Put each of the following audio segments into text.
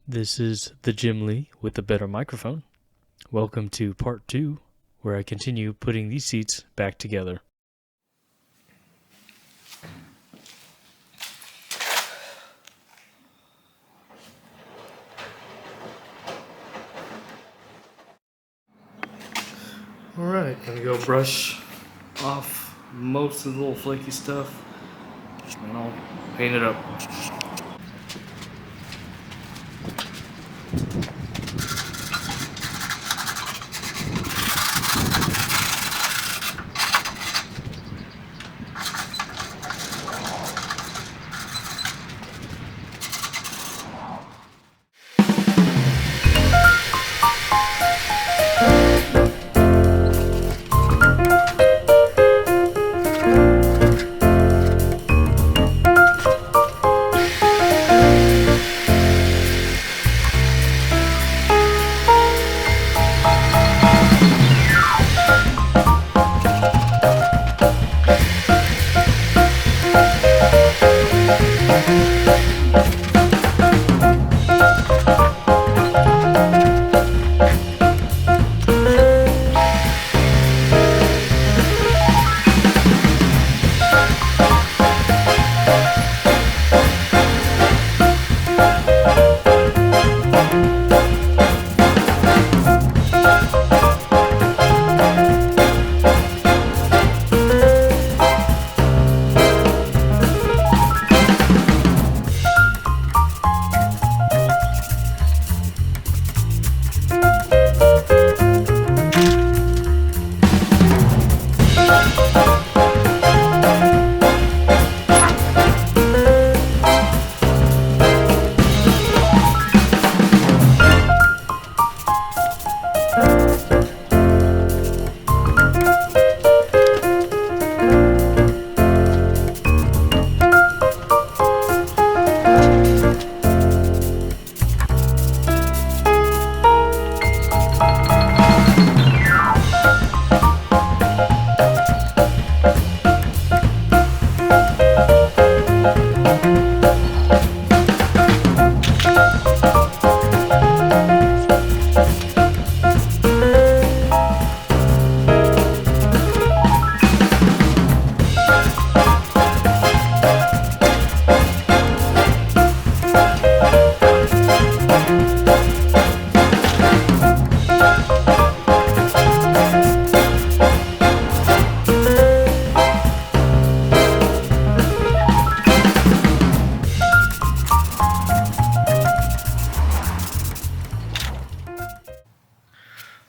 This is the Jim Lee with the better microphone. Welcome to part 2, where I continue putting these seats back together. Alright, gonna go brush off most of the little flaky stuff, and I'll paint it up.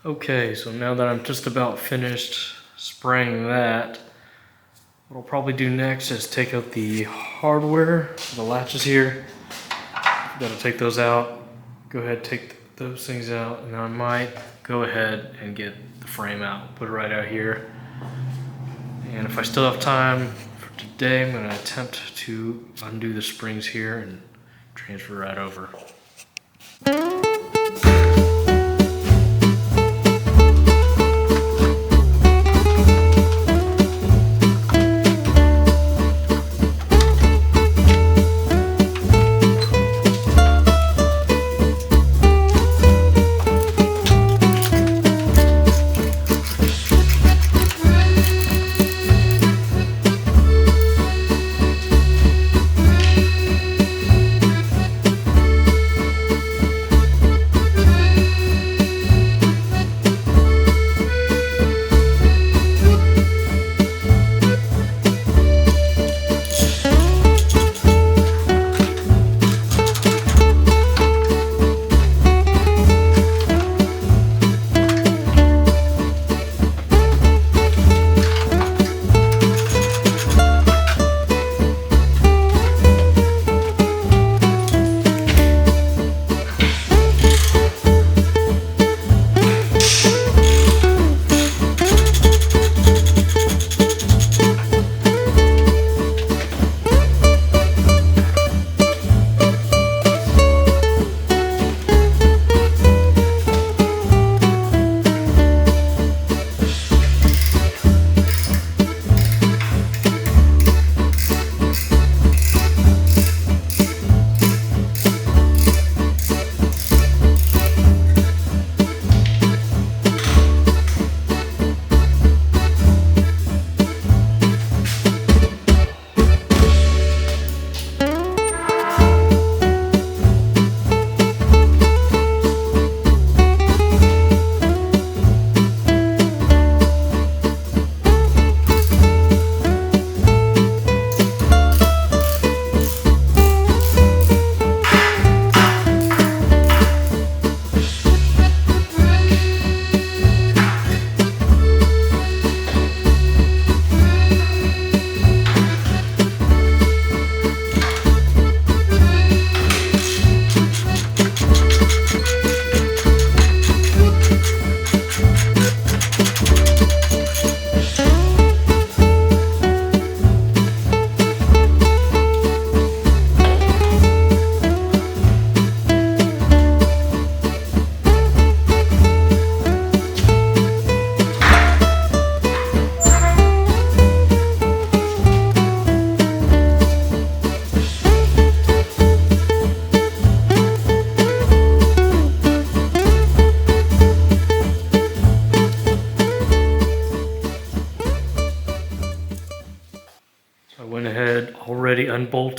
Okay, so now that I'm just about finished spraying that, what I'll probably do next is take out the hardware, the latches here. Gotta take those out. Go ahead, take those things out, and then I might go ahead and get the frame out, put it right out here. And if I still have time for today, I'm gonna attempt to undo the springs here and transfer right over.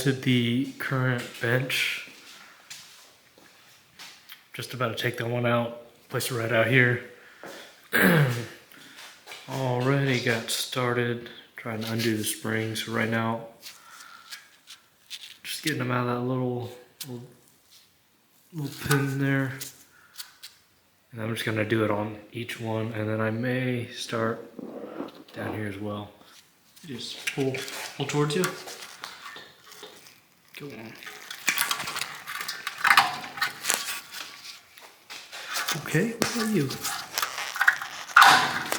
bolted the current bench. Just about to take that one out, place it right out here. Already got started trying to undo the springs. So right now, just getting them out of that little pin there. And I'm just gonna do it on each one, and then I may start down here as well. Just pull towards you. Go on. Okay, what about you?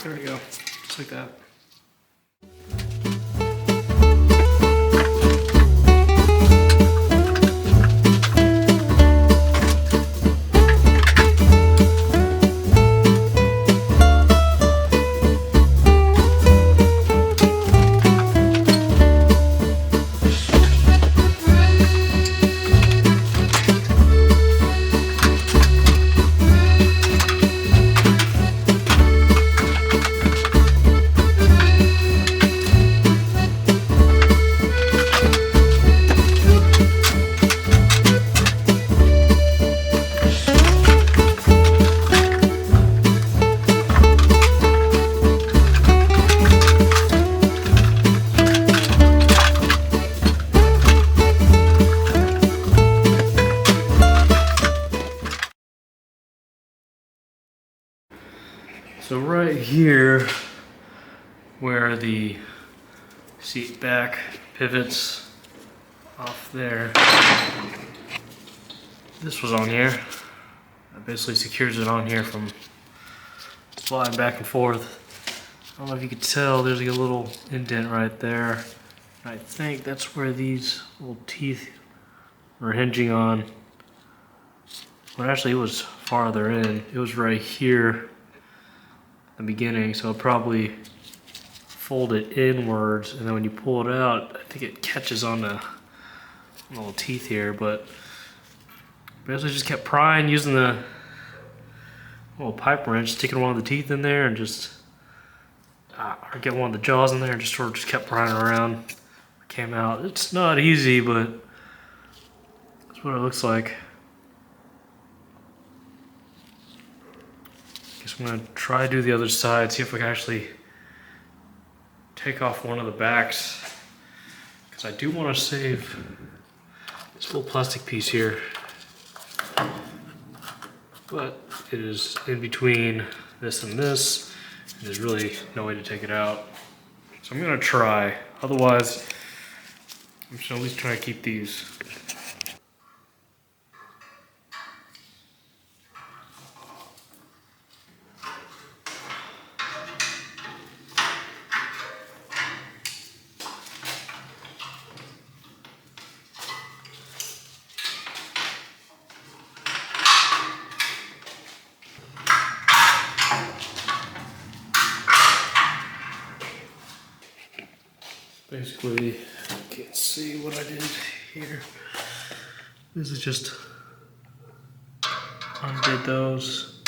There we go, just like that. So right here, where the seat back pivots off there, this was on here. That basically secures it on here from sliding back and forth. I don't know if you could tell, there's like a little indent right there. I think that's where these little teeth were hinging on. But actually it was farther in. It was right here. The beginning, so I'll probably fold it inwards, and then when you pull it out, I think it catches on the little teeth here. But basically just kept prying, using the little pipe wrench, sticking one of the teeth in there, and just or get one of the jaws in there, and just sort of just kept prying around. It came out. It's not easy, but that's what it looks like. I'm going to try to do the other side, see if I can actually take off one of the backs, because I do want to save this little plastic piece here, but it is in between this and this, and there's really no way to take it out. So I'm going to try, otherwise I'm just at least trying to keep these. Basically, you can't see what I did here. This is just undid those.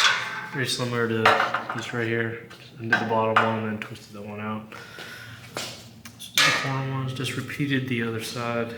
Very similar to this right here. Just undid the bottom one and then twisted that one out. This is the corner ones, just repeated the other side.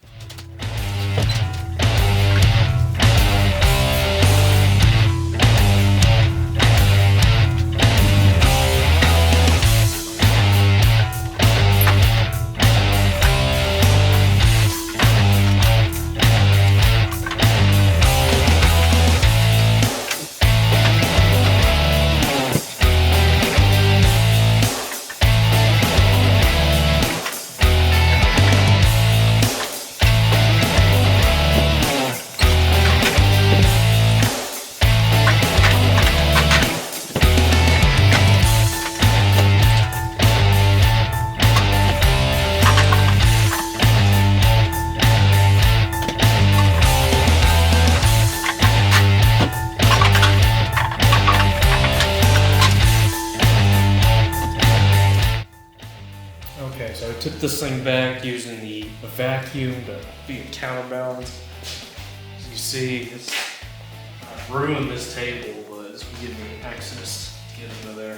So I took this thing back using the vacuum to be a counterbalance. As you see, I've ruined this table, but it's gonna give me access to get into there.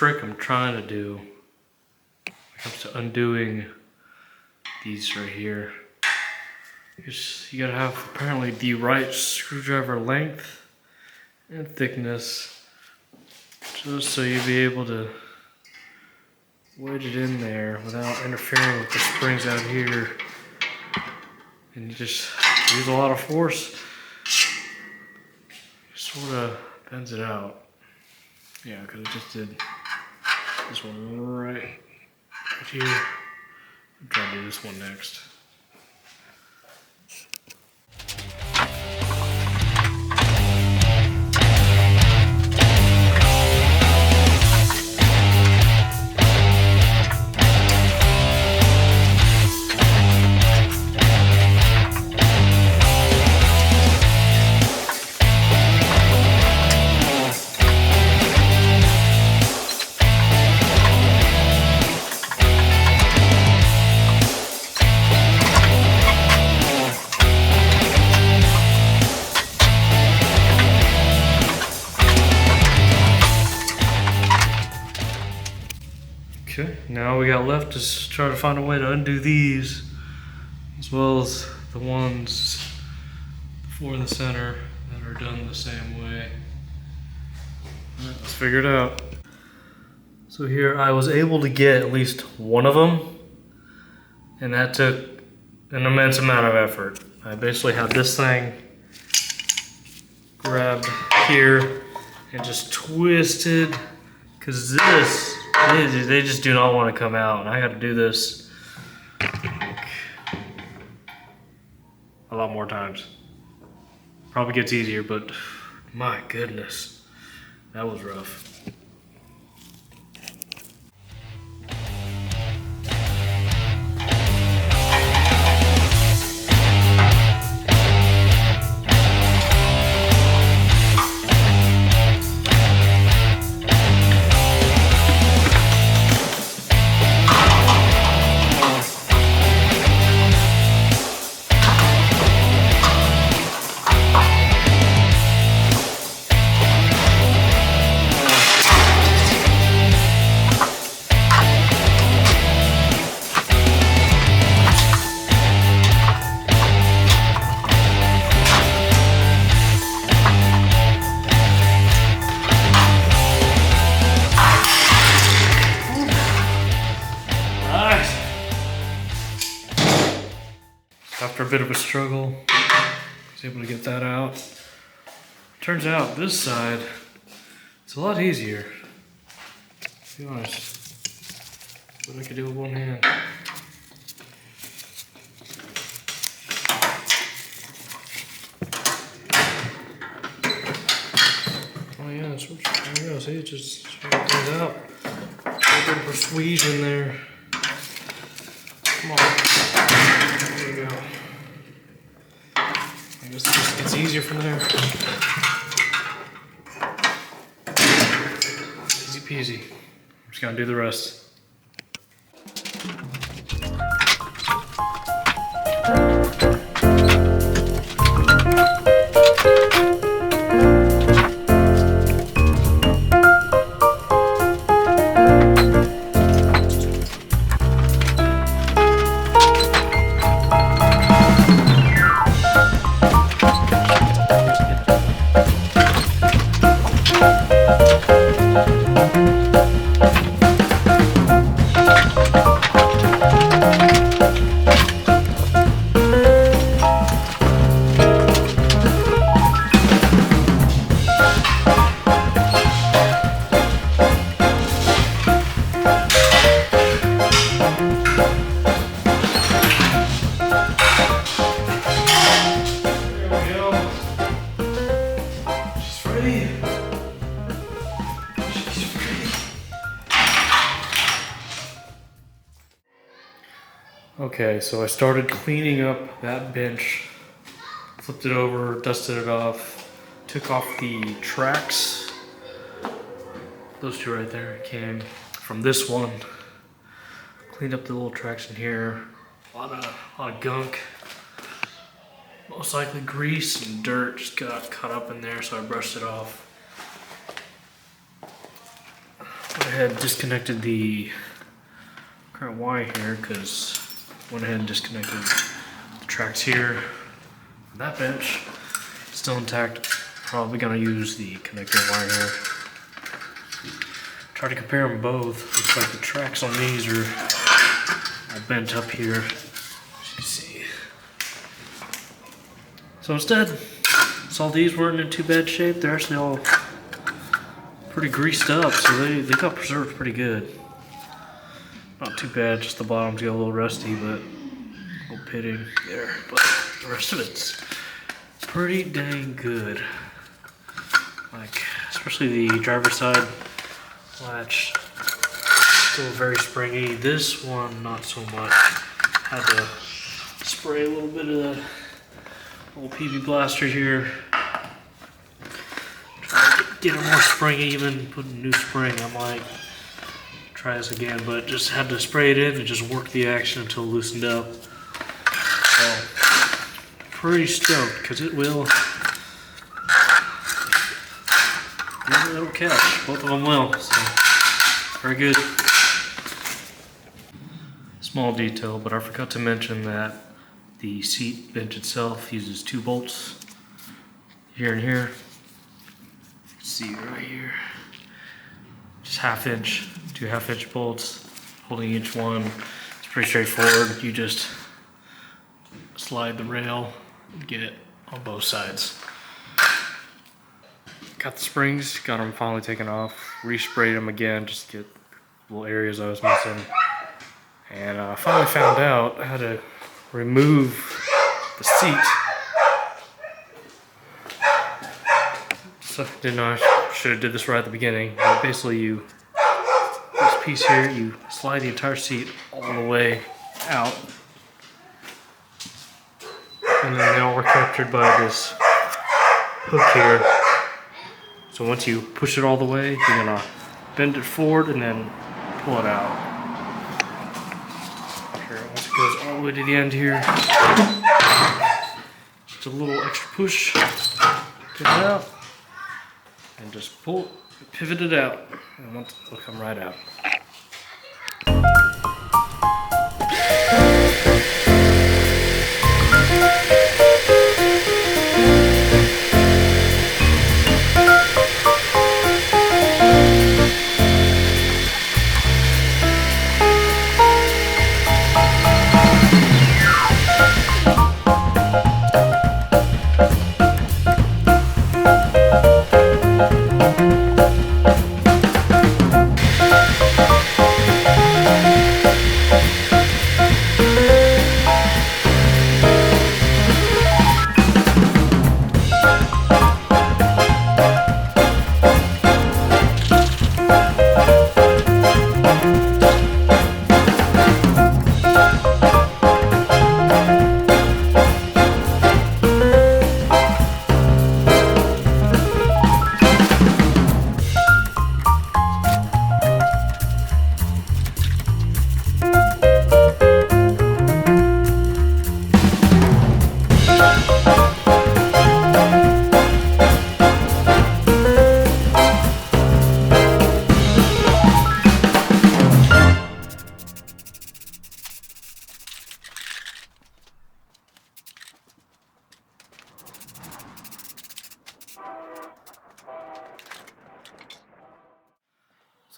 trick I'm trying to do when it comes to undoing these right here. You gotta have apparently the right screwdriver length and thickness, just so you'll be able to wedge it in there without interfering with the springs out here. And you just use a lot of force, sort of bends it out. Yeah, because it just did this one right here. I'm trying to do this one next. Okay, now we got left is try to find a way to undo these, as well as the ones before the center that are done the same way. Alright, let's figure it out. So here I was able to get at least one of them, and that took an immense amount of effort. I basically had this thing grabbed here and just twisted, because they just do not want to come out, and I got to do this like a lot more times. Probably gets easier, but my goodness, that was rough. After a bit of a struggle, I was able to get that out. Turns out this side, it's a lot easier, to be honest. What I could do with one hand. Oh yeah, there you go, see, it just comes out. A little bit of persuasion there. Come on. There you go. I guess it just gets easier from there. Easy peasy. I'm just gonna do the rest. Okay, so I started cleaning up that bench, flipped it over, dusted it off, took off the tracks. Those two right there came from this one. Cleaned up the little tracks in here. A lot of gunk. Most likely grease and dirt just got caught up in there, so I brushed it off. What I ahead and disconnected the current wire here because went ahead and disconnected the tracks here. That bench still intact. Probably gonna use the connecting wire here. Try to compare them both. Looks like the tracks on these are all bent up here, as you can see. So instead, saw these weren't in too bad shape. They're actually all pretty greased up, so they got preserved pretty good. Not too bad, just the bottoms get a little rusty, but a little pitting there. But the rest of it's pretty dang good. Like, especially the driver's side latch, still very springy. This one, not so much. Had to spray a little bit of the old PB blaster here. Try to get it more springy, even put a new spring. I might try this again, but just had to spray it in and just work the action until it loosened up. So, pretty stoked, because it'll catch. Both of them will, so very good. Small detail, but I forgot to mention that the seat bench itself uses 2 bolts here and here. You can see right here, just 1/2 inch, 2 1/2-inch bolts holding each one. It's pretty straightforward. You just slide the rail and get it on both sides. Got the springs, got them finally taken off, resprayed them again just to get little areas I was missing. And I finally found out how to remove the seat. So didn't know, I should have did this right at the beginning. But basically this piece here, you slide the entire seat all the way out. And then they all were captured by this hook here. So once you push it all the way, you're gonna bend it forward and then pull it out. Here, once it goes all the way to the end here, just a little extra push, get it out, and just pull, pivot it out, and once it'll come right out.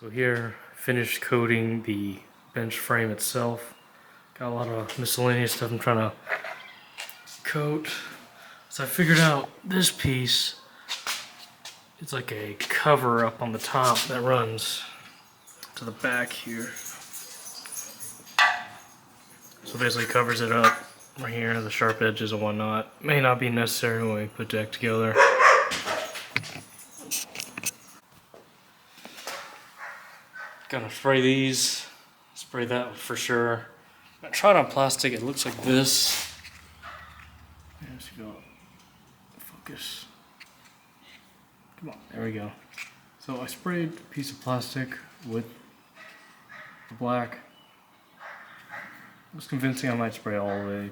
So here, finished coating the bench frame itself. Got a lot of miscellaneous stuff I'm trying to coat. So I figured out this piece, it's like a cover up on the top that runs to the back here. So basically covers it up right here, the sharp edges and whatnot. May not be necessary when we put the deck together. Gonna spray these, spray that for sure. I tried on plastic, it looks like this. Let's go. Focus. Come on, there we go. So I sprayed a piece of plastic with the black. It was convincing I might spray all the way.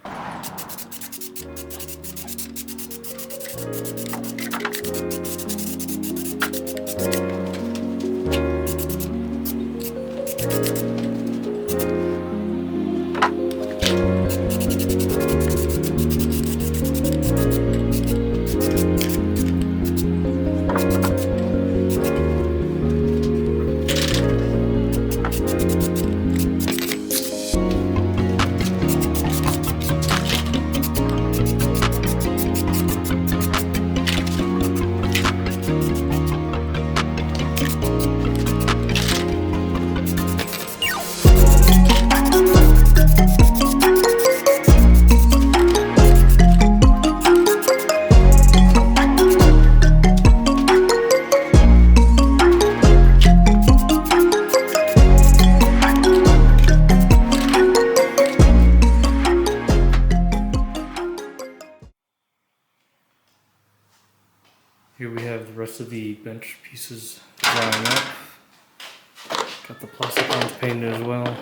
rest of the bench pieces drying up. Got the plastic ones painted as well.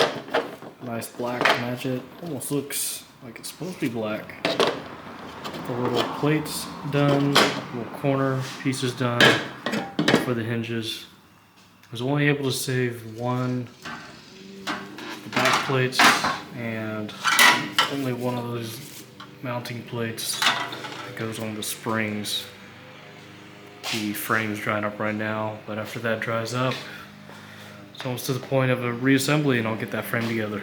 Nice black to match it. Almost looks like it's supposed to be black. The little plates done, little corner pieces done for the hinges. I was only able to save one, the back plates, and only one of those mounting plates that goes on the springs. The frame's drying up right now, but after that dries up, it's almost to the point of a reassembly and I'll get that frame together.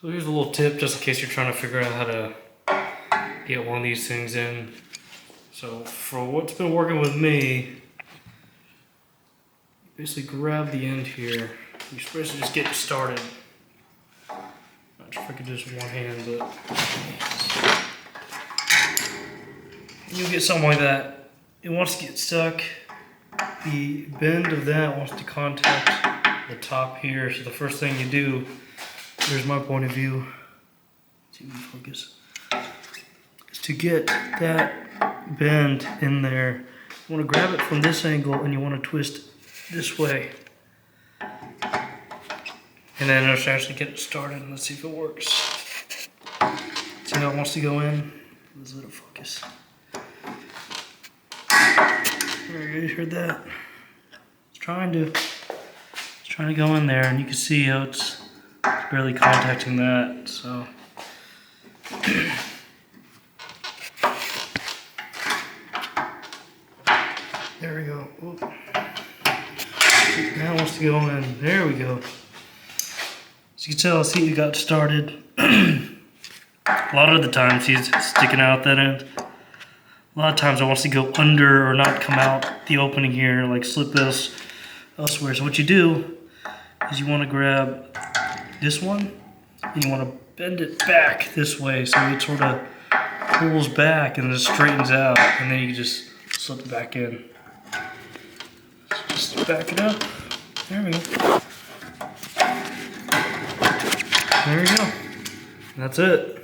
So here's a little tip just in case you're trying to figure out how to get one of these things in. So for what's been working with me, basically grab the end here. You're supposed to just get started. Not sure if I could do this with one hand, but you'll get something like that. It wants to get stuck. The bend of that wants to contact the top here. So the first thing you do, here's my point of view. Let's see if we focus. Is to get that bend in there. You want to grab it from this angle and you want to twist this way. And then let's actually get it started. Let's see if it works. See how it wants to go in? Let's let it focus. There you heard that? It's trying to go in there, and you can see how it's barely contacting that, so. There we go. Oop. Now it wants to go in. There we go. As you can tell, see it got started. A lot of the times he's sticking out that end. A lot of times it wants to go under or not come out the opening here, like slip this elsewhere. So what you do is you want to grab this one and you want to bend it back this way so it sort of pulls back and then straightens out, and then you can just slip it back in. So just back it up. There we go. There we go. That's it.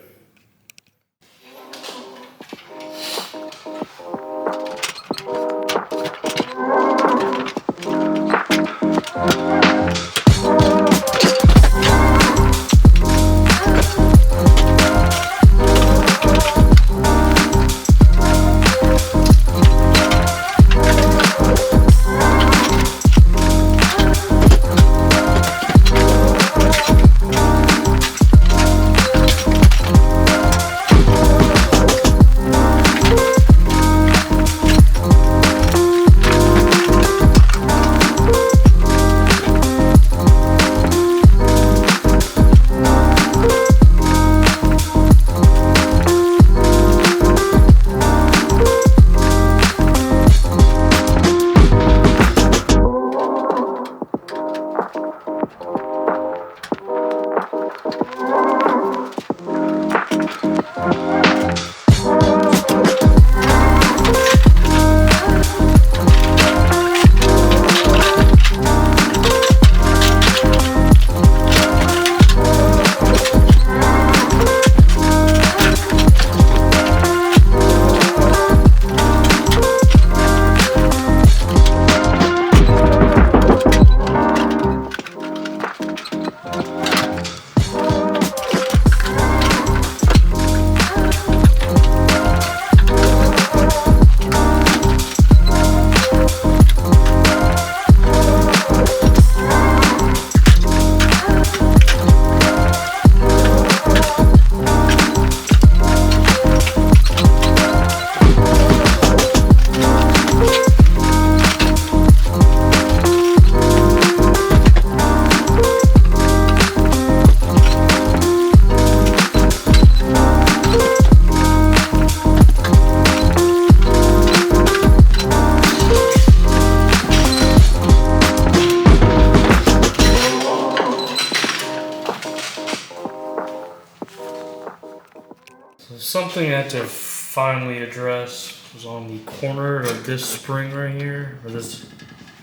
Something I had to finally address was on the corner of this spring right here, or this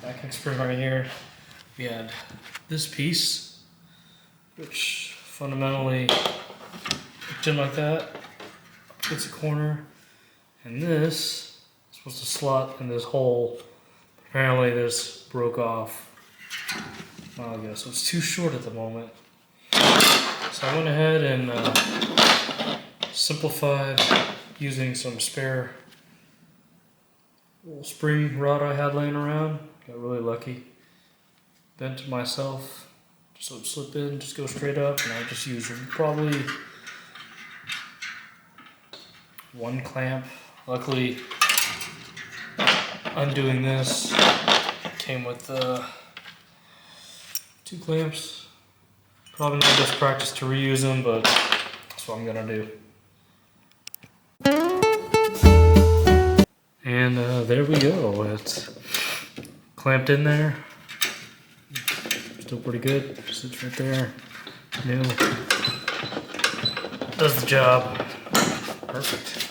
backing spring right here. We had this piece, which fundamentally hooked in like that, gets a corner, and this is supposed to slot in this hole. Apparently this broke off. I guess so it's too short at the moment. So I went ahead and simplified using some spare little spring rod I had laying around. Got really lucky. Bent it myself so it'd slip in, just go straight up, and I just used probably one clamp. Luckily, undoing this came with 2 clamps. Probably not best practice to reuse them, but that's what I'm gonna do. And there we go. It's clamped in there. Still pretty good. Sits right there. New. Does the job. Perfect.